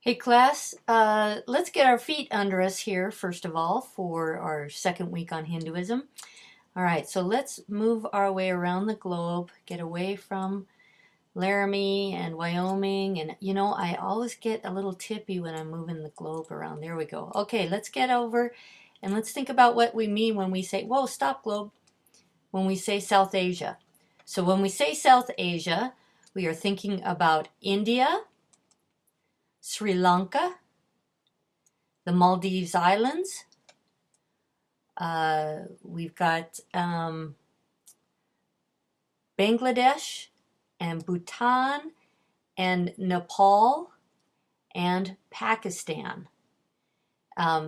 Hey class, let's get our feet under us here first of all for our second week on Hinduism. All right, so let's move our way around the globe, get away from Laramie and Wyoming. And I always get a little tippy when I'm moving the globe around. There we go. Okay, let's get over and let's think about what we mean when we say, whoa, stop globe, when we say South Asia. So when we say South Asia, we are thinking about India, Sri Lanka, the Maldives Islands. We've got Bangladesh and Bhutan and Nepal and Pakistan.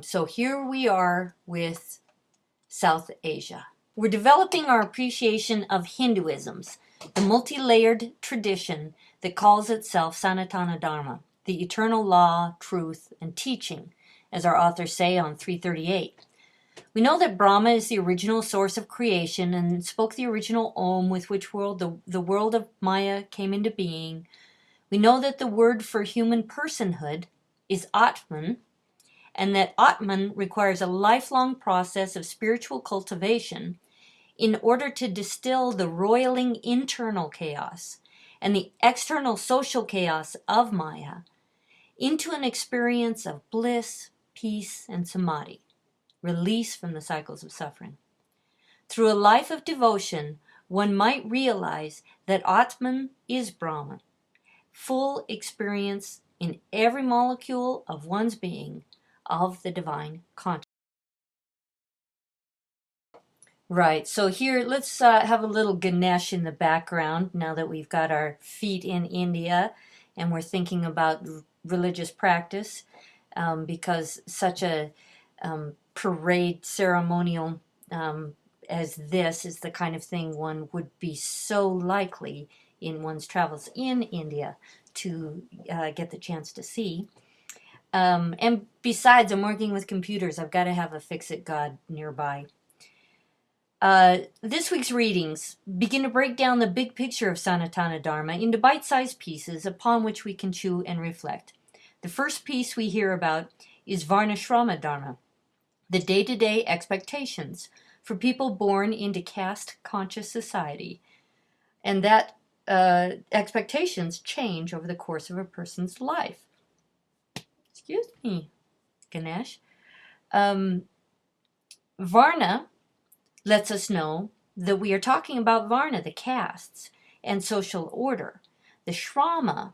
So here we are with South Asia. We're developing our appreciation of Hinduisms, the multi-layered tradition that calls itself Sanatana Dharma, the eternal law, truth, and teaching, as our authors say on 338. We know that Brahma is the original source of creation and spoke the original Om with which the world of Maya came into being. We know that the word for human personhood is Atman, and that Atman requires a lifelong process of spiritual cultivation in order to distill the roiling internal chaos and the external social chaos of Maya into an experience of bliss, peace, and samadhi, release from the cycles of suffering. Through a life of devotion, one might realize that Atman is Brahman, full experience in every molecule of one's being of the divine consciousness. Right, so here let's have a little Ganesh in the background now that we've got our feet in India and we're thinking about religious practice, because such a parade ceremonial as this is the kind of thing one would be so likely in one's travels in India to get the chance to see. And besides, I'm working with computers. I've got to have a fix-it God nearby. This week's readings begin to break down the big picture of Sanatana Dharma into bite-sized pieces upon which we can chew and reflect. The first piece we hear about is Varnashrama Dharma, the day-to-day expectations for people born into caste-conscious society, and that expectations change over the course of a person's life. Excuse me, Ganesh. Varna lets us know that we are talking about Varna, the castes, and social order. The Shrama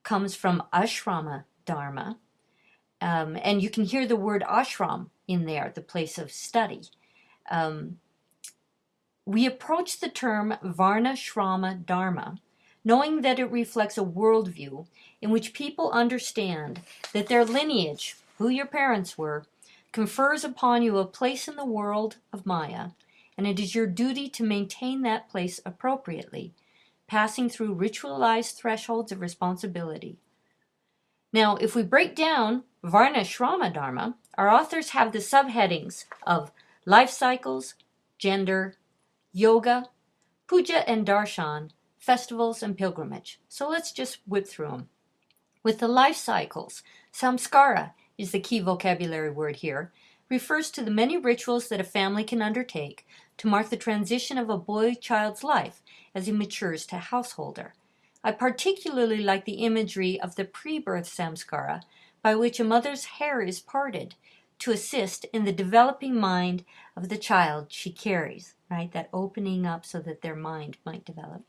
comes from Ashrama Dharma, and you can hear the word ashram in there, the place of study. We approach the term Varna Shrama Dharma knowing that it reflects a worldview in which people understand that their lineage, who your parents were, confers upon you a place in the world of Maya, and it is your duty to maintain that place appropriately, passing through ritualized thresholds of responsibility. Now, if we break down Varna Shrama Dharma, our authors have the subheadings of life cycles, gender, yoga, puja and darshan, festivals, and pilgrimage. So let's just whip through them. With the life cycles, samskara is the key vocabulary word here, refers to the many rituals that a family can undertake to mark the transition of a boy-child's life as he matures to householder. I particularly like the imagery of the pre-birth samskara, by which a mother's hair is parted to assist in the developing mind of the child she carries, right? That opening up so that their mind might develop.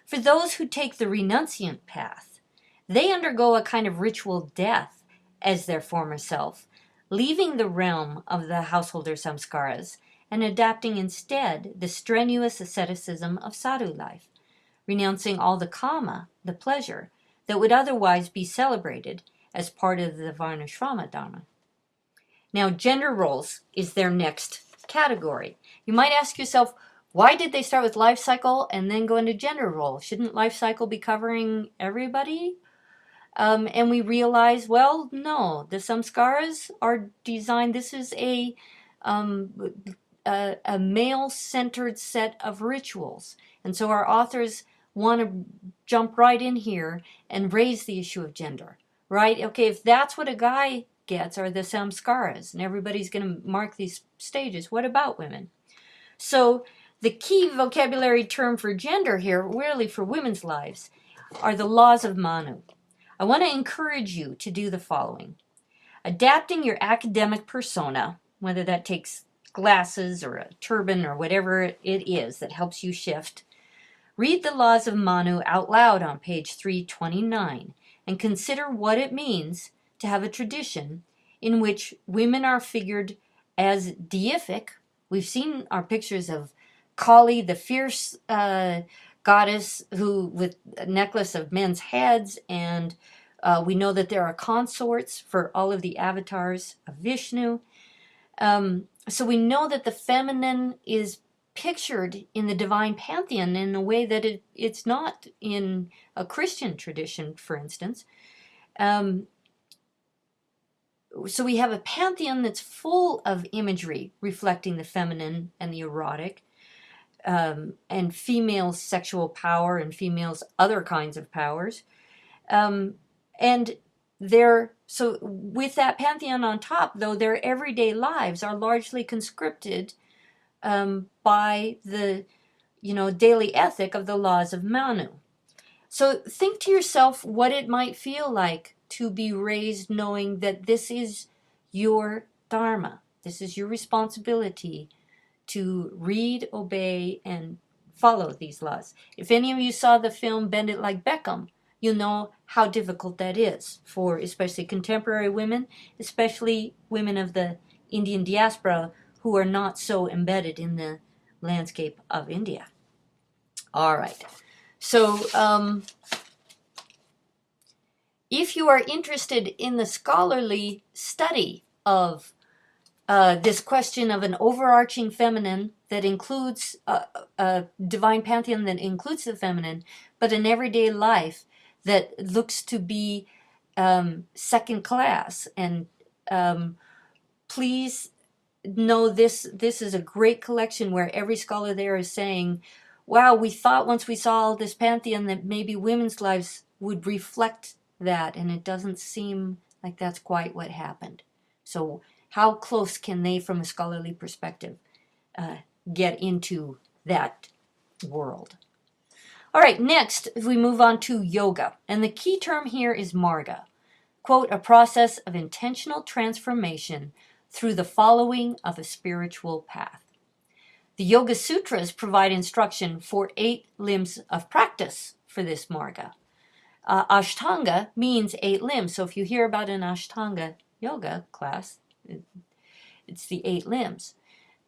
For those who take the renunciant path, they undergo a kind of ritual death as their former self, leaving the realm of the householder samskaras and adapting instead the strenuous asceticism of sadhu life, renouncing all the kama, the pleasure, that would otherwise be celebrated as part of the Varnashrama Dharma. Now, gender roles is their next category. You might ask yourself, why did they start with life cycle and then go into gender role? Shouldn't life cycle be covering everybody? And we realize, well, no, the samskaras are designed, this is a male-centered set of rituals. And so our authors want to jump right in here and raise the issue of gender. right? Okay, if that's what a guy gets are the samskaras, and everybody's going to mark these stages, what about women? So the key vocabulary term for gender here, really for women's lives, are the laws of Manu. I want to encourage you to do the following. Adapting your academic persona, whether that takes glasses or a turban or whatever it is that helps you shift. Read the laws of Manu out loud on page 329 and consider what it means to have a tradition in which women are figured as deific. We've seen our pictures of Kali, the fierce goddess who with a necklace of men's heads, and we know that there are consorts for all of the avatars of Vishnu. So we know that the feminine is pictured in the divine pantheon in a way that it's not in a Christian tradition, for instance. So we have a pantheon that's full of imagery reflecting the feminine and the erotic, and females' sexual power and females' other kinds of powers. And so with that pantheon on top, though, their everyday lives are largely conscripted by the, daily ethic of the laws of Manu. So think to yourself what it might feel like to be raised knowing that this is your dharma. This is your responsibility to read, obey, and follow these laws. If any of you saw the film Bend It Like Beckham, you'll know how difficult that is for especially contemporary women, especially women of the Indian diaspora who are not so embedded in the landscape of India. All right. So if you are interested in the scholarly study of this question of an overarching feminine that includes a divine pantheon that includes the feminine, but an everyday life that looks to be second class, and please know this is a great collection where every scholar there is saying, wow, we thought once we saw all this pantheon that maybe women's lives would reflect that, and it doesn't seem like that's quite what happened. So how close can they, from a scholarly perspective, get into that world? All right, next we move on to yoga, and the key term here is marga. Quote, a process of intentional transformation through the following of a spiritual path. The Yoga Sutras provide instruction for 8 limbs of practice for this marga. Ashtanga means 8 limbs, so if you hear about an Ashtanga yoga class, it's the 8 limbs.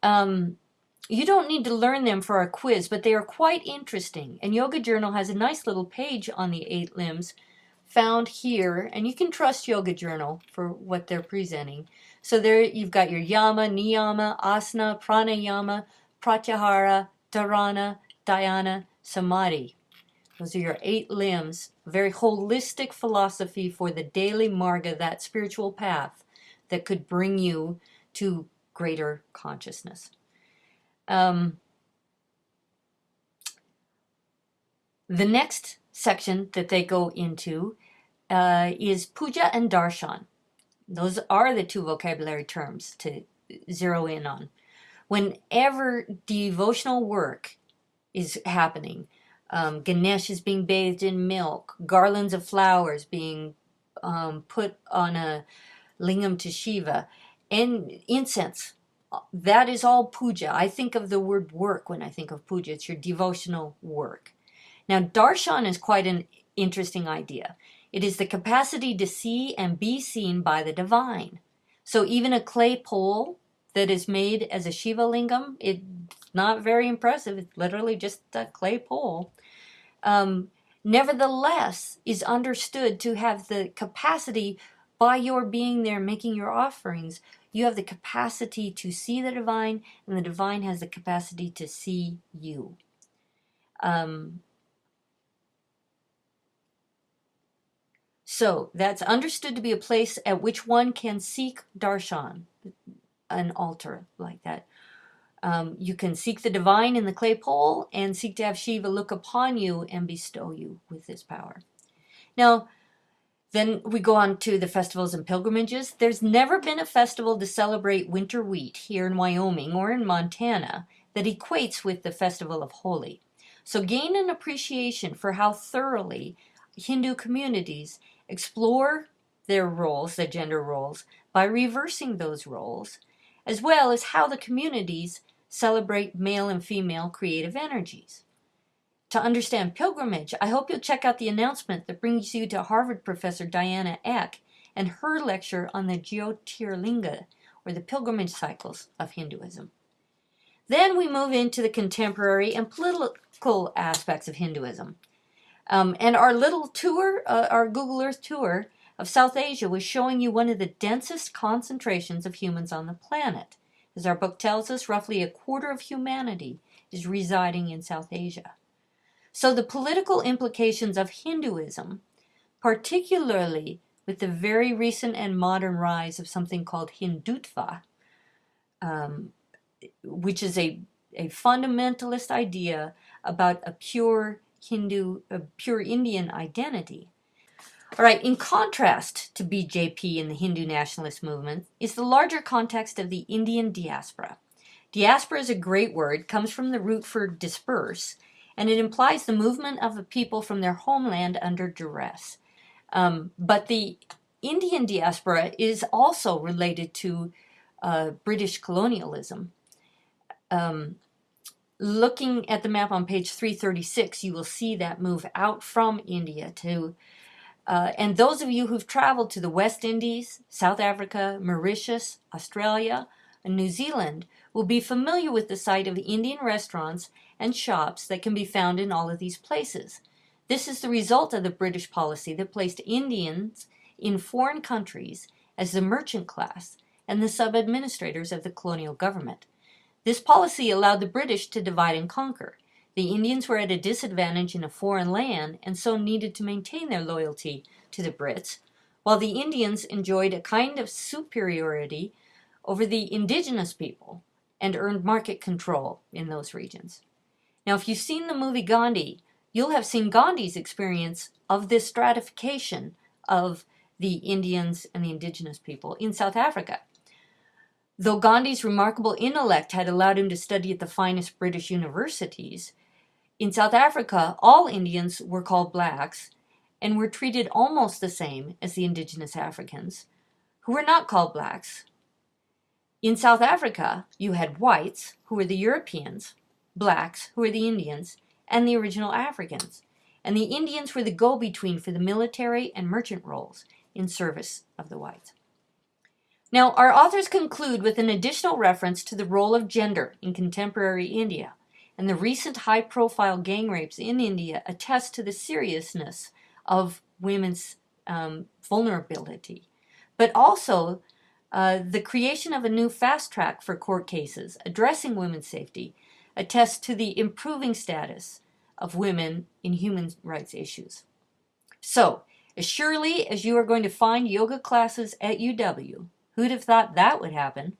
You don't need to learn them for a quiz, but they are quite interesting. And Yoga Journal has a nice little page on the 8 limbs found here, and you can trust Yoga Journal for what they're presenting. So there you've got your yama, niyama, asana, pranayama, pratyahara, dharana, dhyana, samadhi. Those are your 8 limbs, a very holistic philosophy for the daily marga, that spiritual path that could bring you to greater consciousness. The next section that they go into is puja and darshan. Those are the 2 vocabulary terms to zero in on. Whenever devotional work is happening, Ganesh is being bathed in milk, garlands of flowers being put on a lingam to Shiva, and incense, that is all puja. I think of the word work when I think of puja. It's your devotional work. Now, darshan is quite an interesting idea. It is the capacity to see and be seen by the divine. So even a clay pole that is made as a Shiva lingam, it's not very impressive. It's literally just a clay pole. Nevertheless, is understood to have the capacity, by your being there, making your offerings, you have the capacity to see the divine, and the divine has the capacity to see you. So that's understood to be a place at which one can seek darshan, an altar like that. You can seek the divine in the clay pole and seek to have Shiva look upon you and bestow you with his power. Now, Then we go on to the festivals and pilgrimages. There's never been a festival to celebrate winter wheat here in Wyoming or in Montana that equates with the Festival of Holi. So gain an appreciation for how thoroughly Hindu communities explore their roles, their gender roles, by reversing those roles, as well as how the communities celebrate male and female creative energies. To understand pilgrimage, I hope you'll check out the announcement that brings you to Harvard professor Diana Eck and her lecture on the Jyotirlinga, or the pilgrimage cycles of Hinduism. Then we move into the contemporary and political aspects of Hinduism. And our little tour, our Google Earth tour of South Asia, was showing you one of the densest concentrations of humans on the planet. As our book tells us, roughly a quarter of humanity is residing in South Asia. So the political implications of Hinduism, particularly with the very recent and modern rise of something called Hindutva, which is a fundamentalist idea about a pure Indian identity. All right, in contrast to BJP and the Hindu nationalist movement is the larger context of the Indian diaspora. Diaspora is a great word, comes from the root for disperse, and it implies the movement of a people from their homeland under duress. But the Indian diaspora is also related to British colonialism. Looking at the map on page 336, you will see that move out from India to, and those of you who've traveled to the West Indies, South Africa, Mauritius, Australia, and New Zealand will be familiar with the sight of Indian restaurants and shops that can be found in all of these places. This is the result of the British policy that placed Indians in foreign countries as the merchant class and the sub-administrators of the colonial government. This policy allowed the British to divide and conquer. The Indians were at a disadvantage in a foreign land and so needed to maintain their loyalty to the Brits, while the Indians enjoyed a kind of superiority over the indigenous people and earned market control in those regions. Now, if you've seen the movie Gandhi, you'll have seen Gandhi's experience of this stratification of the Indians and the indigenous people in South Africa. Though Gandhi's remarkable intellect had allowed him to study at the finest British universities, in South Africa, all Indians were called blacks and were treated almost the same as the indigenous Africans, who were not called blacks. In South Africa, you had whites, who were the Europeans, blacks, who were the Indians, and the original Africans. And the Indians were the go-between for the military and merchant roles in service of the whites. Now, our authors conclude with an additional reference to the role of gender in contemporary India, and the recent high-profile gang rapes in India attest to the seriousness of women's vulnerability, but also the creation of a new fast track for court cases addressing women's safety attests to the improving status of women in human rights issues. So, as surely as you are going to find yoga classes at UW, who'd have thought that would happen?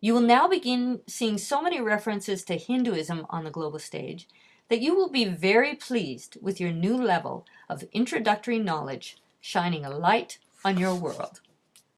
You will now begin seeing so many references to Hinduism on the global stage that you will be very pleased with your new level of introductory knowledge shining a light on your world.